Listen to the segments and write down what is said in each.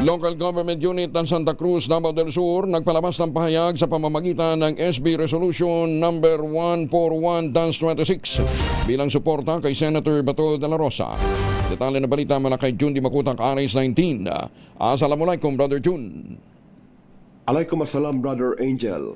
Local Government Unit ng Santa Cruz, Davao del Sur nagpalabas ng pahayag sa pamamagitan ng SB Resolution number 141-26 bilang suporta kay Senator Bato de la Rosa. Detalye na balita mula kay June Di Makutang, Aris 19. Assalamualaikum, Brother June. Alaikum Brother Angel.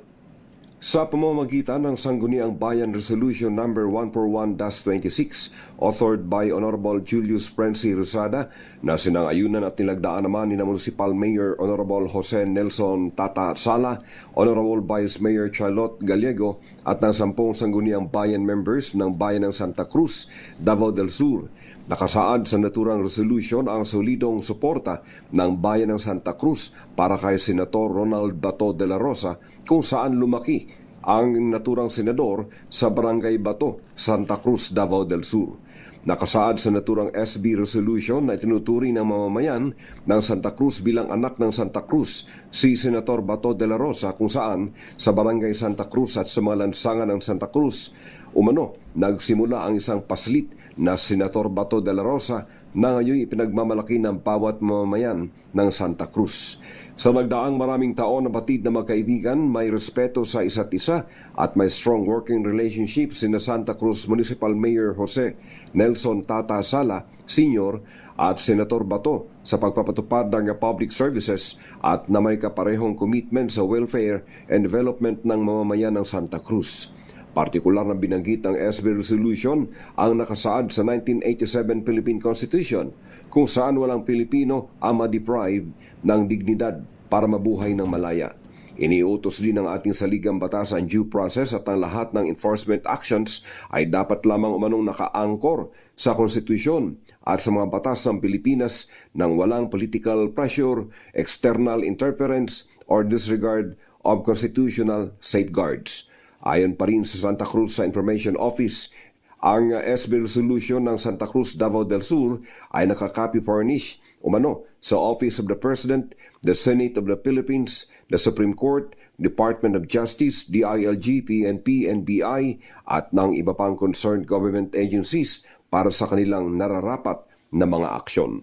Sa pamamagitan ng Sangguniang Bayan Resolution number 141-26 authored by Honorable Julius Prensi Rosada na sinangayunan at nilagdaan naman ni Municipal Mayor Honorable Jose Nelson Tata Sala, Honorable Vice Mayor Charlotte Gallego at ng 10 Sangguniang Bayan members ng Bayan ng Santa Cruz, Davao del Sur. Nakasaad sa naturang resolution ang solidong suporta ng Bayan ng Santa Cruz para kay Senator Ronald Bato de la Rosa kung saan lumaki ang naturang senador sa Barangay Bato, Santa Cruz, Davao del Sur. Nakasaad sa naturang SB resolution na itinuturi ng mamamayan ng Santa Cruz bilang anak ng Santa Cruz si Senator Bato de la Rosa kung saan sa Barangay Santa Cruz at sa mga lansangan ng Santa Cruz umano nagsimula ang isang paslit na Senator Bato de la Rosa na ngayon ipinagmamalaki ng bawat mamamayan ng Santa Cruz. Sa nagdaang maraming taon na batid na magkaibigan, may respeto sa isa't isa at may strong working relationship sina Santa Cruz Municipal Mayor Jose Nelson Tata Sala Sr. at Senator Bato sa pagpapatupad ng public services at na may kaparehong commitment sa welfare and development ng mamamayan ng Santa Cruz. Partikular na binanggit ng SB Resolution ang nakasaad sa 1987 Philippine Constitution kung saan walang Pilipino ang ma-deprive ng dignidad para mabuhay ng malaya. Iniutos din ng ating saligang batas ang due process at ang lahat ng enforcement actions ay dapat lamang umanong nakaangkor sa konstitusyon at sa mga batas ng Pilipinas nang walang political pressure, external interference, or disregard of constitutional safeguards. Ayon pa rin sa Santa Cruz sa Information Office, ang SB Resolution ng Santa Cruz, Davao del Sur ay nakaka-copy furnish umano sa Office of the President, the Senate of the Philippines, the Supreme Court, Department of Justice, DILG, PNP, NBI at ng iba pang concerned government agencies para sa kanilang nararapat na mga aksyon.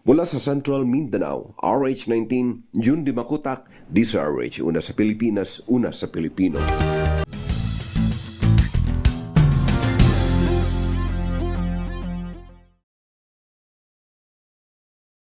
Mula sa Central Mindanao, RH19, June Di Makutak, DZRH, una sa Pilipinas, una sa Pilipino.